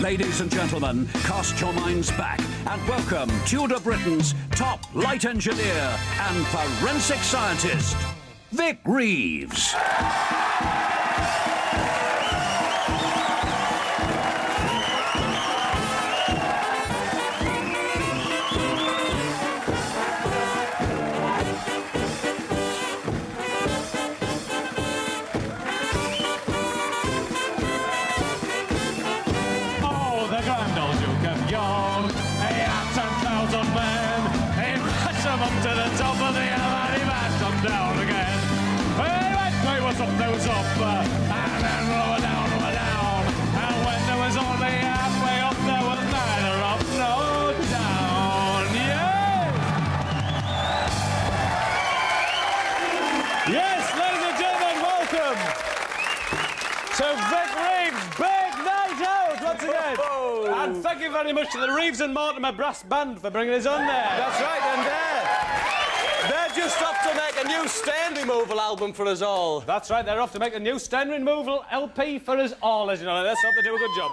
Ladies and gentlemen, cast your minds back and welcome Tudor Britain's top light engineer and forensic scientist, Vic Reeves. Up to the top of the hill and he mashed them down again. Hey, what's up, there was up, and then lower down. And when there was only halfway up, there was neither up nor down. Yeah! Yes, ladies and gentlemen, welcome to Vic Reeves' Big Night Out once again. And thank you very much to the Reeves and Mortimer Brass Band for bringing us on there. That's right, and they're just off to make a new stain removal album for us all. That's right, they're off to make a new stain removal LP for us all, as you know. Let's hope they do a good job.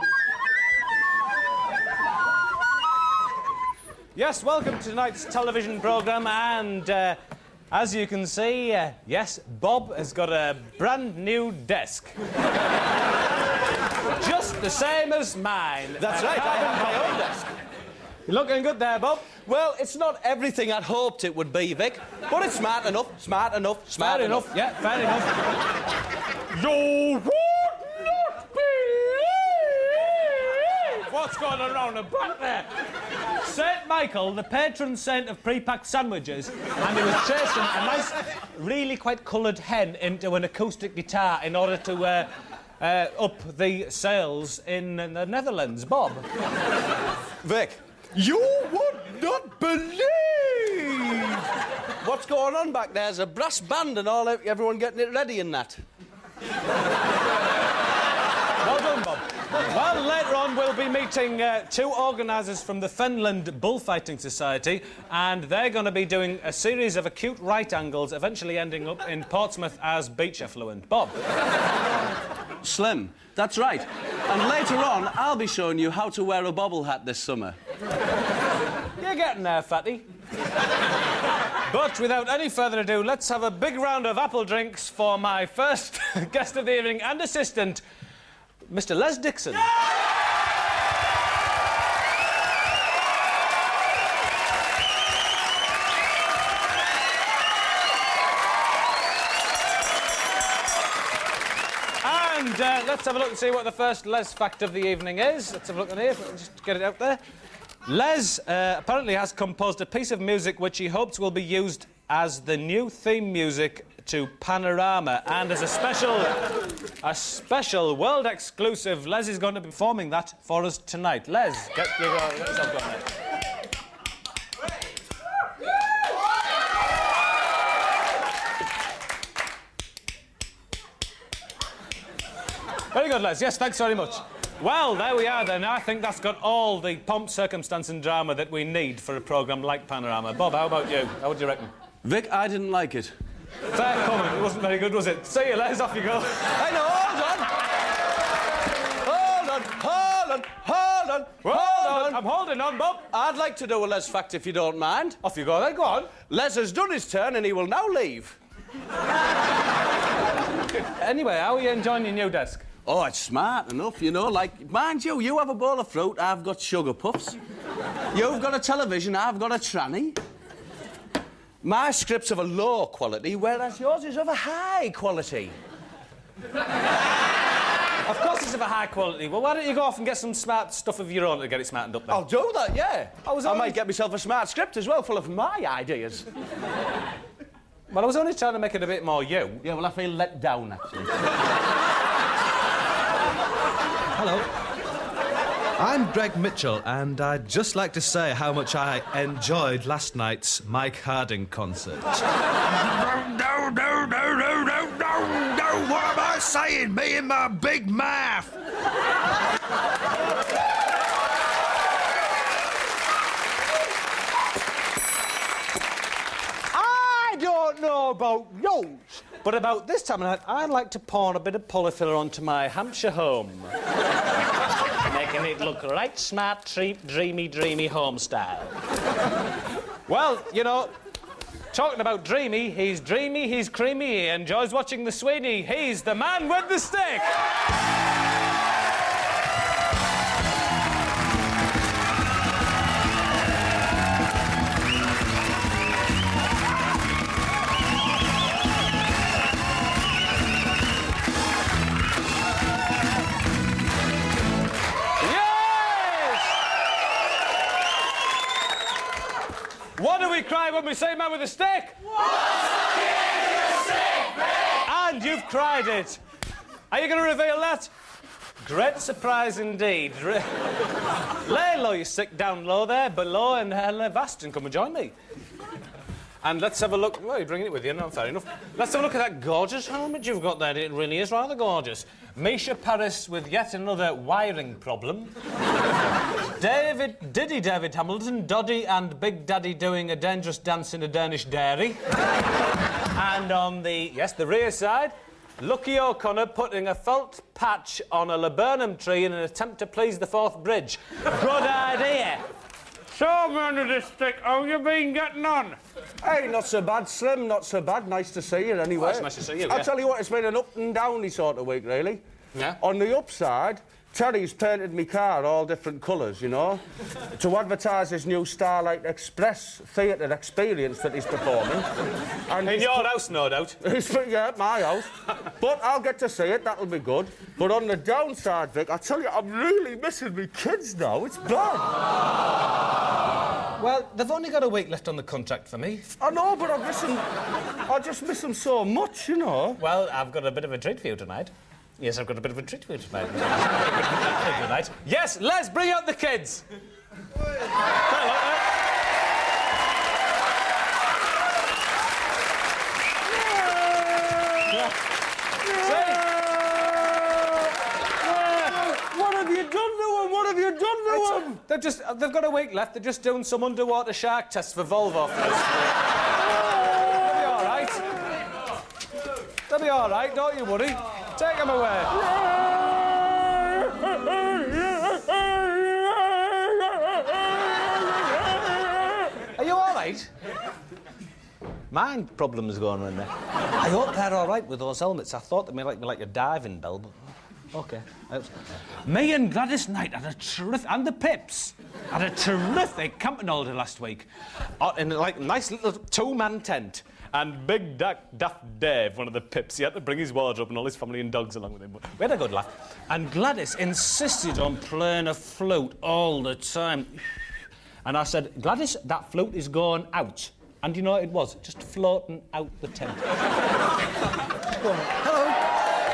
Yes, welcome to tonight's television programme, and as you can see, yes, Bob has got a brand new desk. Just the same as mine. That's right, I have my own desk. You're looking good there, Bob. Well, it's not everything I'd hoped it would be, Vic, but it's smart enough. Fair enough, yeah, fair enough. You would not believe what's going around the back there. St. Michael, the patron saint of pre-packed sandwiches, and he was chasing a nice, really quite coloured hen into an acoustic guitar in order to up the sales in the Netherlands. Bob. Vic, you would not believe what's going on back there. There's a brass band and all, everyone getting it ready and that. Well done, Bob. Well, later on we'll be meeting two organisers from the Fenland Bullfighting Society, and they're going to be doing a series of acute right angles, eventually ending up in Portsmouth as beach effluent. Bob. Slim, that's right. And later on, I'll be showing you how to wear a bobble hat this summer. You're getting there, fatty. But without any further ado, let's have a big round of apple drinks for my first guest of the evening and assistant, Mr. Les Dixon. And let's have a look and see what the first Les fact of the evening is. Let's have a look on here, just get it out there. Les apparently has composed a piece of music which he hopes will be used as the new theme music to Panorama, and as a special world exclusive, Les is going to be performing that for us tonight. Les, get yourself going there. Very good, Les. Yes, thanks very much. Well, there we are then. I think that's got all the pomp, circumstance and drama that we need for a programme like Panorama. Bob, how about you? How would you reckon? Vic, I didn't like it. Fair comment. It wasn't very good, was it? See you, Les. Off you go. I know, hold on. I'm holding on, Bob. I'd like to do a Les fact if you don't mind. Off you go then. Go on. Les has done his turn and he will now leave. Anyway, how are you enjoying your new desk? Oh, it's smart enough, you know, like, mind you have a bowl of fruit, I've got sugar puffs. You've got a television, I've got a tranny. My script's of a low quality, whereas yours is of a high quality. Of course it's of a high quality. Well, why don't you go off and get some smart stuff of your own to get it smartened up then? I'll do that, yeah. I only... might get myself a smart script as well, full of my ideas. Well, I was only trying to make it a bit more you. Yeah, well, I feel let down, actually. Hello. I'm Greg Mitchell, and I'd just like to say how much I enjoyed last night's Mike Harding concert. No, what am I saying? Me and my big mouth. I don't know about yours, but about this time of night, I'd like to pour a bit of polyfiller onto my Hampshire home. Make making it look right smart, dreamy home style. Well, you know, talking about dreamy, he's creamy, he enjoys watching the Sweeney. He's the man with the stick! What do we cry when we say man with a stick? What's the kid with a stick, mate? And you've cried it. Are you going to reveal that? Great surprise indeed. Lay low, you stick down low there, below, and lay vast and come and join me. And let's have a look. Well, you're bringing it with you, no, fair enough. Let's have a look at that gorgeous helmet you've got there. It really is rather gorgeous. Misha Paris with yet another wiring problem. David Hamilton, Doddy and Big Daddy doing a dangerous dance in a Danish dairy. And on the rear side, Lucky O'Connor putting a felt patch on a laburnum tree in an attempt to please the Forth Bridge. Good idea. So, man with the stick, how you been getting on? Hey, not so bad, Slim, not so bad. Nice to see you, anyway. Oh, it's nice to see you, I'll yeah. tell you what, it's been an up and downy sort of week, really. Yeah? On the upside, Terry's painted me car all different colours, you know, to advertise his new Starlight Express theatre experience that he's performing. And In your house, no doubt. Yeah, my house. But I'll get to see it, that'll be good. But on the downside, Vic, I tell you, I'm really missing me kids now. It's bad. Well, they've only got a week left on the contract for me. I know, but I just miss them so much, you know. Well, I've got a bit of a treat for you tonight. Yes, I've got a bit of a treat for you tonight. Yes, let's bring out the kids. What have you done to them? What have you done to them? They've got a week left. They're just doing some underwater shark tests for Volvo first. They'll be all right. They'll be all right, don't you worry. Take them away. Are you all right? Mind problems going on there. I hope they're all right with those helmets. I thought they may like a diving bell, but... OK. Me and Gladys Knight had a terrific... And the Pips had a terrific camping holiday last week. In, like, a nice little two-man tent. And Big Daft Dave, one of the Pips, he had to bring his wardrobe and all his family and dogs along with him. But we had a good laugh. And Gladys insisted on playing a flute all the time. And I said, Gladys, that flute is going out. And you know what it was? Just floating out the tent. Hello.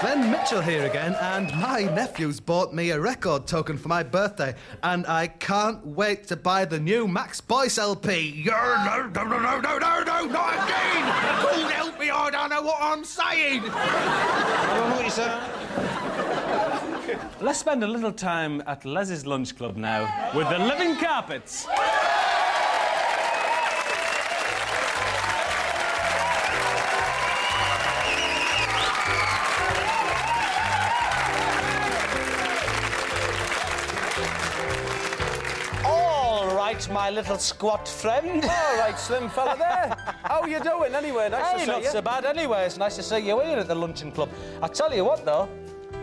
Glenn Mitchell here again, and my nephew's bought me a record token for my birthday, and I can't wait to buy the new Max Boyce LP. No, not again! God help me, I don't know what I'm saying! I don't know what you said. Let's spend a little time at Les's Lunch Club now with the Living Carpets. My little squat friend. All right, slim fella there. How are you doing, anyway? Nice to see you. Not so bad, anyway. It's nice to see you here at the Luncheon Club. I tell you what, though.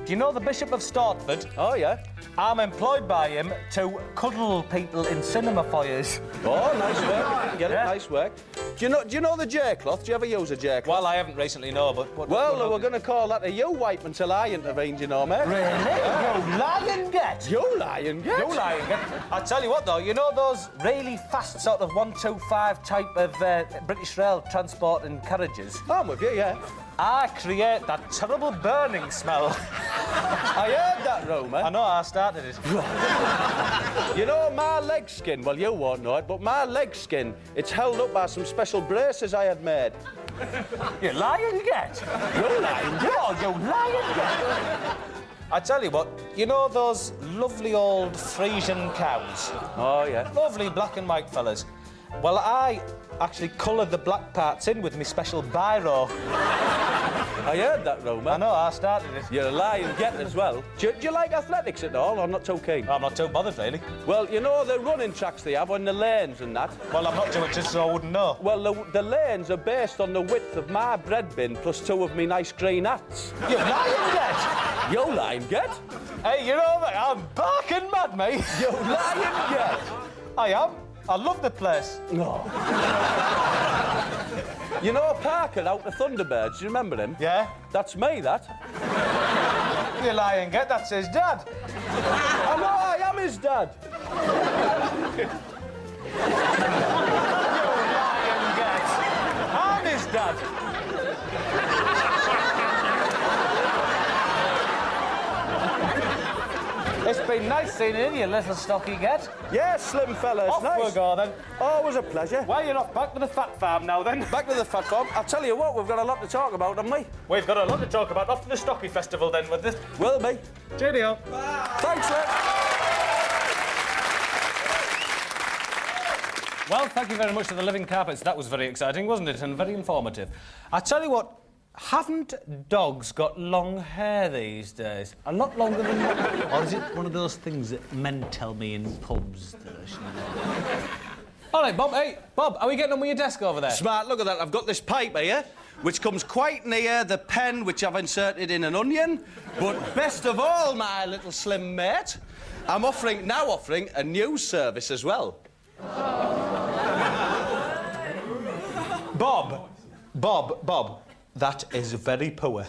Do you know the Bishop of Stortford? Oh, yeah. I'm employed by him to cuddle people in cinema foyers. Oh, nice work. Get it, nice work. Do you know the J-cloth? Do you ever use a J-cloth? Well, I haven't recently, no, but... We're going to call that a U-wipe until I intervene, you know, mate. Really? You lying get. You lying get? You lying get. I tell you what, though, you know those really fast sort of 125 type of British Rail transport and carriages? I'm with you, yeah. I create that terrible burning smell. I heard that rumour. I know, I started it. You know, my leg skin, well, you won't know it, but my leg skin, it's held up by some special braces I had made. You lying get. You lying get? Oh, you lying get. I tell you what, you know those lovely old Frisian cows? Oh, yeah. Lovely black and white fellas. Well, I actually coloured the black parts in with my special biro. I heard that rumour. I know, I started it. You're a lying get as well. Do you like athletics at all, or not so keen? I'm not too bothered, really. Well, you know the running tracks they have on the lanes and that? Well, I'm not too much, so I wouldn't know. Well, the lanes are based on the width of my bread bin plus 2 of me nice green hats. You lying get? You lying get? Hey, you know me, I'm barking mad, mate. You lying get? I am. I love the place. No. You know Parker out the Thunderbirds, do you remember him? Yeah? That's me, that. You lying get, that's his dad. I know, I am his dad. You lying get. I'm his dad. It's been nice seeing you, you little stocky get. Yes, slim fellas, Off nice. we go, then. Always a pleasure. Why are you not back to the fat farm now, then? Back to the fat farm. I'll tell you what, we've got a lot to talk about, haven't we? We've got a lot to talk about. Off to the Stocky Festival, then, with this. Will be. Cheerio. Thanks, Rick. Well, thank you very much to the Living Carpets. That was very exciting, wasn't it? And very informative. I tell you what, haven't dogs got long hair these days? A lot longer than... Or is it one of those things that men tell me in pubs? All right, Bob. Hey, Bob, are we getting on with your desk over there? Smart, look at that. I've got this pipe here, which comes quite near the pen which I've inserted in an onion. But best of all, my little slim mate, I'm offering a news service as well. Bob, that is very poor.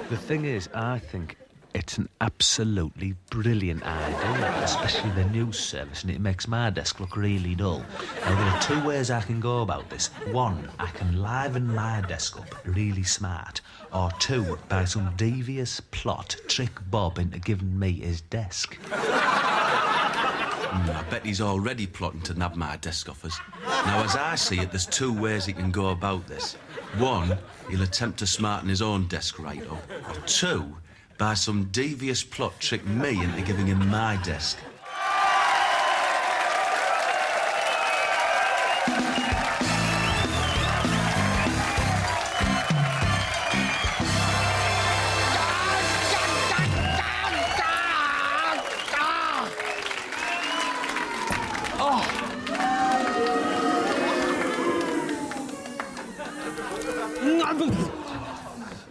The thing is, I think it's an absolutely brilliant idea, especially the news service, and it makes my desk look really dull. Now, there are 2 ways I can go about this. 1, I can liven my desk up really smart, or 2, by some devious plot, trick Bob into giving me his desk. I bet he's already plotting to nab my desk off us. Now, as I see it, there's 2 ways he can go about this. 1, he'll attempt to smarten his own desk right up. Or 2, by some devious plot, trick me into giving him my desk.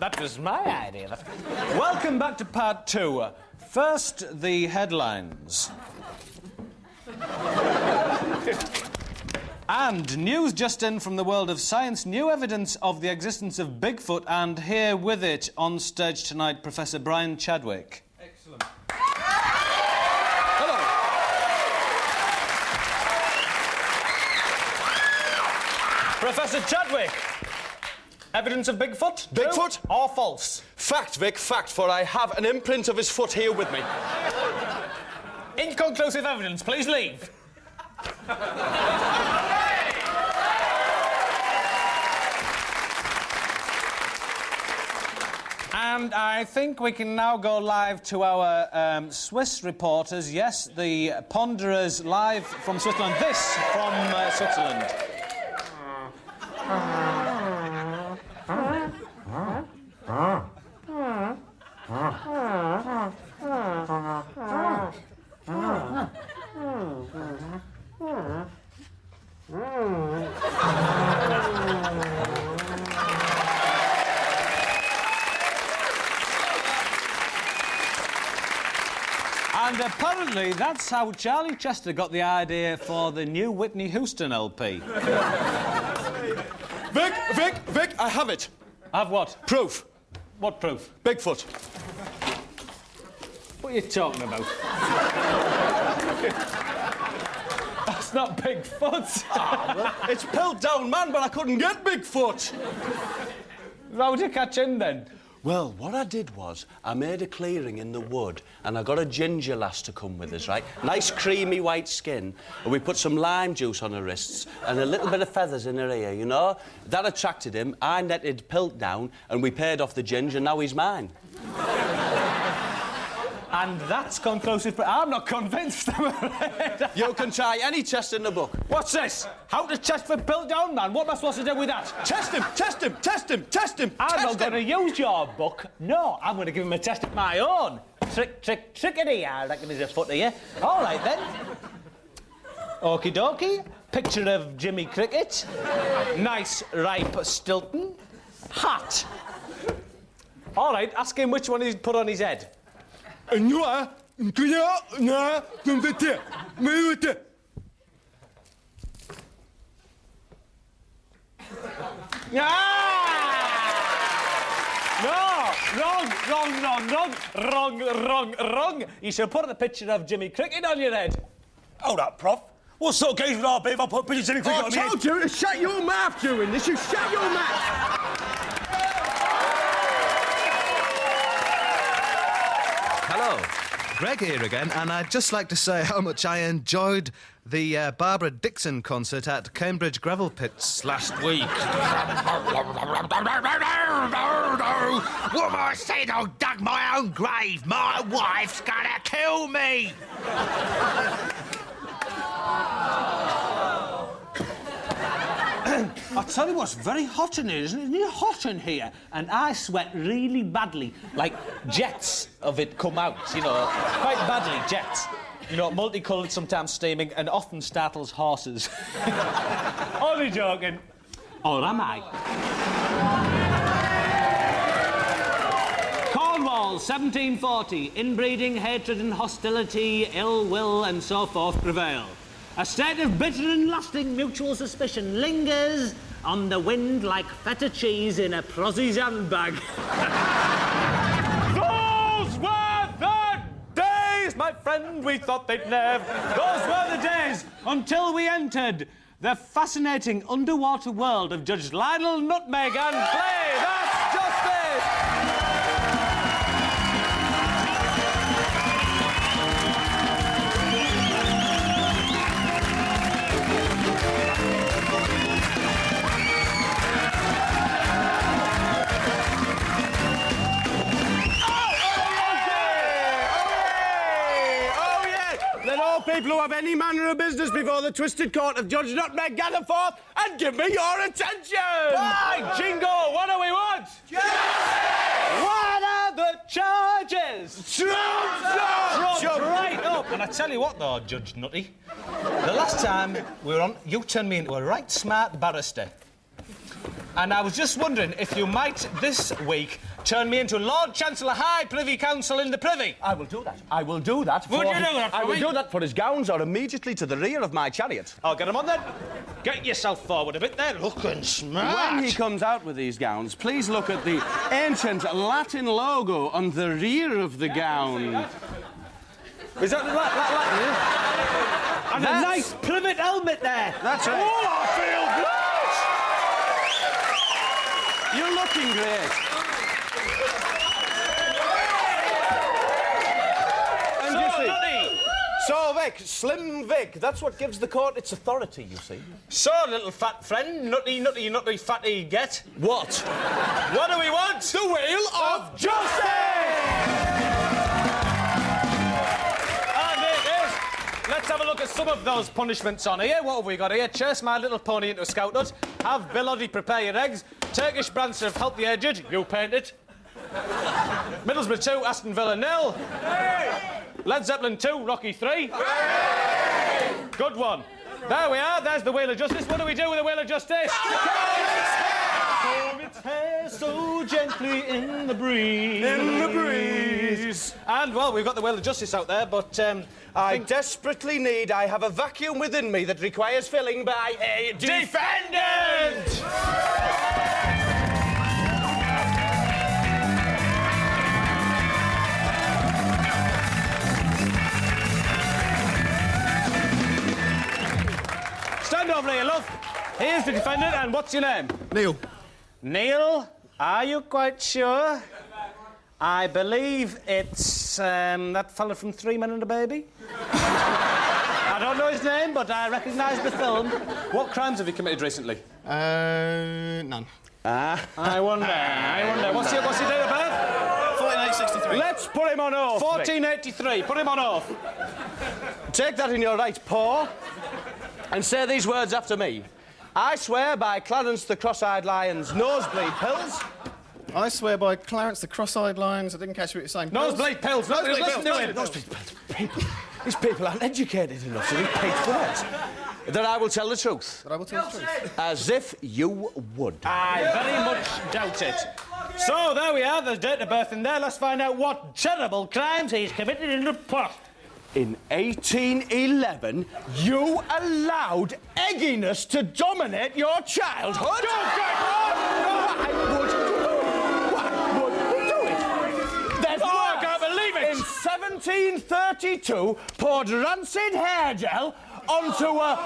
That was my idea. Welcome back to part 2. First, the headlines. And news just in from the world of science. New evidence of the existence of Bigfoot, and here with it on stage tonight, Professor Brian Chadwick. Excellent. Hello. Professor Chadwick. Evidence of Bigfoot? Bigfoot? True or false? Fact, Vic, fact, for I have an imprint of his foot here with me. Inconclusive evidence, please leave. And I think we can now go live to our Swiss reporters. Yes, the Ponderers live from Switzerland. This from Switzerland. And apparently that's how Charlie Chester got the idea for the new Whitney Houston LP. Vic, I have it. Have what? Proof. What proof? Bigfoot. What are you talking about? That's not Bigfoot. It's Piltdown Man, but I couldn't get Bigfoot. How'd you catch him then? Well, what I did was, I made a clearing in the wood, and I got a ginger lass to come with us, right? Nice creamy white skin, and we put some lime juice on her wrists, and a little bit of feathers in her ear, you know? That attracted him, I netted Piltdown, and we paid off the ginger, now he's mine. And that's conclusive. I'm not convinced. You can try any test in the book. What's this? How to test for Piltdown Man? What am I supposed to do with that? Test him, test him, test him, test test him. I'm Test not going to him. use your book. No, I'm going to give him a test of my own. Trickety, I reckon there's a foot here. All right, then. Okie dokie. Picture of Jimmy Cricket. Nice, ripe Stilton. Hat. All right, ask him which one he's put on his head. Wrong. You should put a picture of Jimmy Cricket on your head. Hold up, Prof. What sort of case would I be if I put pictures in the cricket on I my head? told you to shut your mouth doing this. You shut your mouth. Hello, Greg here again, and I'd just like to say how much I enjoyed the Barbara Dixon concert at Cambridge Gravel Pits last week. What have I said? I dug my own grave. My wife's gonna kill me. I tell you what's very hot in here, isn't it? Isn't it hot in here? And I sweat really badly. Like jets of it come out, you know. Quite badly, jets. You know, multicoloured, sometimes steaming, and often startles horses. Only joking. Or am I? Cornwall, 1740. Inbreeding, hatred and hostility, ill will and so forth prevail. A state of bitter and lasting mutual suspicion lingers on the wind like feta cheese in a prossy's handbag. Those were the days, my friend, we thought they'd never. Those were the days until we entered the fascinating underwater world of Judge Lionel Nutmeg and Play That's Justice! Let all people who have any manner of business before the twisted court of Judge Nutmeg gather forth and give me your attention! Right, Jingo, what do we want? Justice! What are the charges? Trump right up! And I tell you what, though, Judge Nutty, the last time we were on, you turned me into a right smart barrister. And I was just wondering if you might, this week, turn me into Lord Chancellor High Privy Council in the Privy. I will do that. I will do that. Would you do that for I will me? do that, for his gowns are immediately to the rear of my chariot. I'll get him on then. Get yourself forward a bit there, looking smart. When he comes out with these gowns, please look at the ancient Latin logo on the rear of the gown. Is that Latin? And a nice privet helmet there. That's right. Oh, I feel good. You're looking great. And you see, Nutty. so Vic, Slim Vic, that's what gives the court its authority, you see. So, little fat friend, nutty fatty get. What? What do we want? The wheel of justice! And it is. Let's have a look at some of those punishments on here. What have we got here? Chase my little pony into a scout hut. Have Bill Oddie prepare your eggs. Turkish Branson of Help the Aged. You paint it. Middlesbrough 2, Aston Villa 0. Hey! Led Zeppelin 2, Rocky 3. Hey! Good one. There we are. There's the Wheel of Justice. What do we do with the Wheel of Justice? Comb its hair so gently in the breeze. In the breeze. And, well, we've got the Wheel of Justice out there, but, I desperately need. I have a vacuum within me that requires filling by a defendant! Stand over here, love. Here's the defendant, and what's your name? Neil. Neil, are you quite sure? I believe it's that fella from Three Men and a Baby. I don't know his name, but I recognise the film. What crimes have you committed recently? None. I wonder. What's your date of birth? 4863. Let's put him on oath. 1483. Put him on oath. Take that in your right paw and say these words after me. I swear by Clarence the Cross-Eyed Lion's nosebleed pills. I swear by Clarence the Cross-Eyed Lions. I didn't catch what you're saying. Nosebleed pills. Nosebleed Listen pills. to him. Nosebleed pills. These people aren't educated enough to read page words. That I will tell the truth. But I will tell the truth. As if you would. I very much doubt it. So, there we are. There's date of birth in there. Let's find out what terrible crimes he's committed in the past. In 1811, you allowed egginess to dominate your childhood? Why would we do it? There's Oh, I can't believe it! In 1732, poured rancid hair gel onto a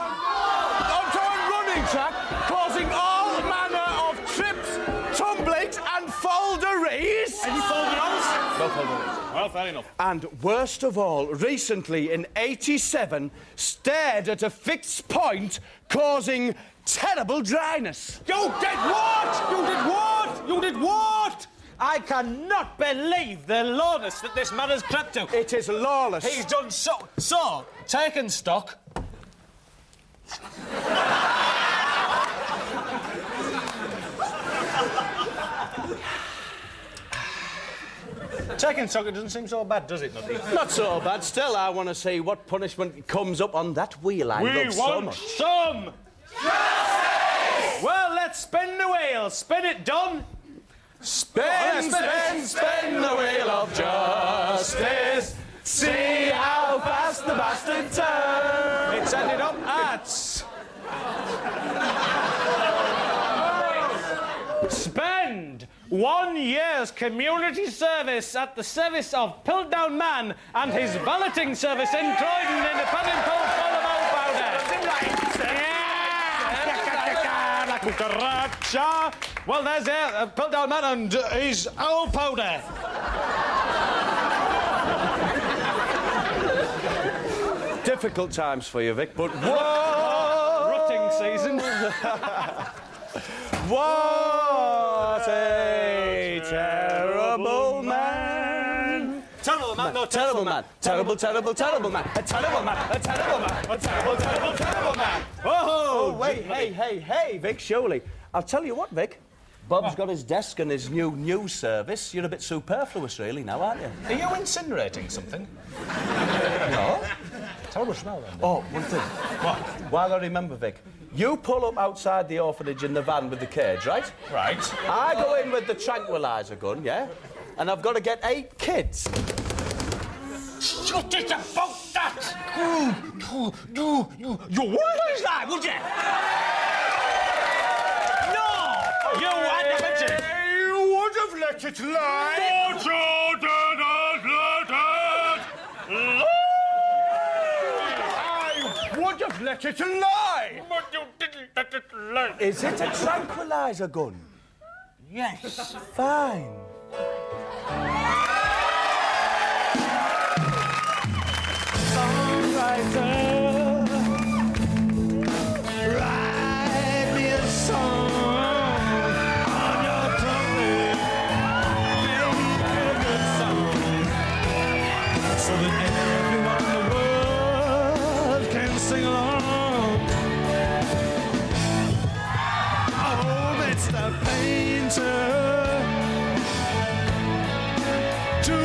running track, causing all manner of trips, tumblings and folderees. Any folderols? No folderees. Well, fair enough. And worst of all, recently in 87, stared at a fixed point, causing terrible dryness. You did what? You did what? You did what? I cannot believe the lawless that this man has crept to. It is lawless. He's done so, taken stock. Taking stock, it doesn't seem so bad, does it, Nutty? Not so bad. Still, I want to see what punishment comes up on that wheel I love so want much. some justice! Well, let's spin the wheel. Spin it, Don. Spin, spin the wheel of justice. See how fast the bastard turns. It's ended up at... Spend 1 year's community service at the service of Piltdown Man and his balloting service in Croydon in a padding pool full of old powder. La cucaracha. Well, there's Piltdown Man and his old powder. Difficult times for you, Vic, but what? Rutting season. What a terrible man. Terrible man, no, Terrible man. Terrible, terrible, terrible man. A terrible man. A terrible man. A terrible, terrible, terrible man. Oh, Wait, hey, Vic, surely. I'll tell you what, Vic. Bob's got his desk and his new news service. You're a bit superfluous, really, now, aren't you? Are you incinerating something? No. Terrible smell, then. Oh, one thing. What? While I remember, Vic, you pull up outside the orphanage in the van with the cage, right? Right. I go in with the tranquilizer gun, yeah? And I've got to get 8 kids. Shut it about that! You wouldn't lose that, would you? No! You had to mention it. You would have let it lie. But you didn't let it lie. I would have let it lie. But you didn't let it lie. Is it a tranquilizer gun? Yes. Fine. Write me a song on your trumpet. Make a good song so that everyone in the world can sing along. Oh, Mr. Painter, to